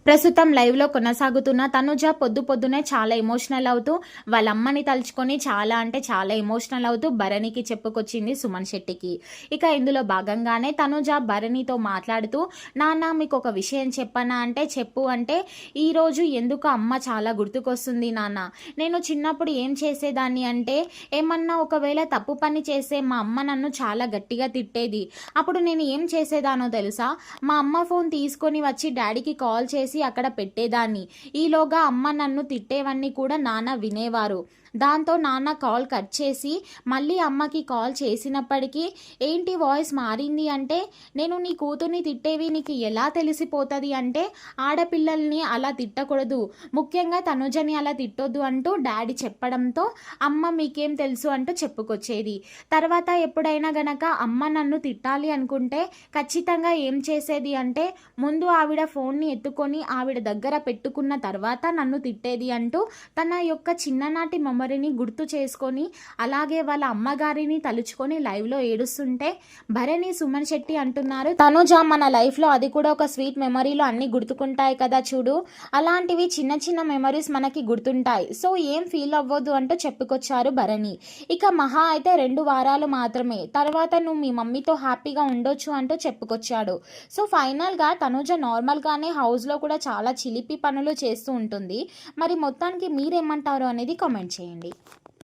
ప్రస్తుతం లైవ్‌లో కొనసాగుతున్న తనుజ పొద్దున్నే చాలా ఎమోషనల్ అవుతూ, వాళ్ళ అమ్మని తలుచుకొని చాలా అంటే చాలా ఎమోషనల్ అవుతూ భరణికి చెప్పుకొచ్చింది సుమన్ శెట్టికి. ఇక ఇందులో భాగంగానే తనుజ భరణితో మాట్లాడుతూ, "నాన్న మీకొక విషయం చెప్పనా" అంటే, "చెప్పు" అంటే, "ఈరోజు ఎందుకో అమ్మ చాలా గుర్తుకొస్తుంది నాన్న. నేను చిన్నప్పుడు ఏం చేసేదాన్ని అంటే, ఏమన్నా ఒకవేళ తప్పు పని చేస్తే మా అమ్మ నన్ను చాలా గట్టిగా తిట్టేది. అప్పుడు నేను ఏం చేసేదానో తెలుసా? మా అమ్మ ఫోన్ తీసుకొని వచ్చి డ్యాడీకి కాల్ చేసి అక్కడ పెట్టేదాన్ని. ఈలోగా అమ్మ నన్ను తిట్టేవన్నీ కూడా నాన్న వినేవారు. దాంతో నాన్న కాల్ కట్ చేసి మళ్ళీ అమ్మకి కాల్ చేసినప్పటికీ, ఏంటి వాయిస్ మారింది అంటే, నేను నీ కూతుర్ని తిట్టేవి నీకు ఎలా తెలిసిపోతుంది అంటే, ఆడపిల్లల్ని అలా తిట్టకూడదు, ముఖ్యంగా తనుజని అలా తిట్టొద్దు అంటూ డాడీ చెప్పడంతో, అమ్మ మీకేం తెలుసు అంటూ చెప్పుకొచ్చేది. తర్వాత ఎప్పుడైనా గనక అమ్మ నన్ను తిట్టాలి అనుకుంటే ఖచ్చితంగా ఏం చేసేది అంటే, ముందు ఆవిడ ఫోన్ని ఎత్తుకొని ఆవిడ దగ్గర పెట్టుకున్న తర్వాత నన్ను తిట్టేది అంటూ తన యొక్క చిన్ననాటి మెమరీని గుర్తు చేసుకొని, అలాగే వాళ్ళ అమ్మగారిని తలుచుకొని లైవ్లో ఏడుస్తుంటే, భరణి సుమన్ శెట్టి అంటున్నారు, తనుజ మన లైఫ్లో అది కూడా ఒక స్వీట్ మెమరీలో అన్నీ గుర్తుకుంటాయి కదా చూడు, అలాంటివి చిన్న చిన్న మెమరీస్ మనకి గుర్తుంటాయి, సో ఏం ఫీల్ అవ్వద్దు అంటూ చెప్పుకొచ్చారు భరణి. ఇక మహా అయితే 2 వారాలు మాత్రమే, తర్వాత నువ్వు మీ మమ్మీతో హ్యాపీగా ఉండొచ్చు అంటూ చెప్పుకొచ్చాడు. సో ఫైనల్గా తనుజ నార్మల్గానే హౌస్లో కూడా చాలా చిలిపి పనులు చేస్తూ ఉంటుంది. మరి మొత్తానికి మీరేమంటారు అనేది కామెంట్ చేయండి.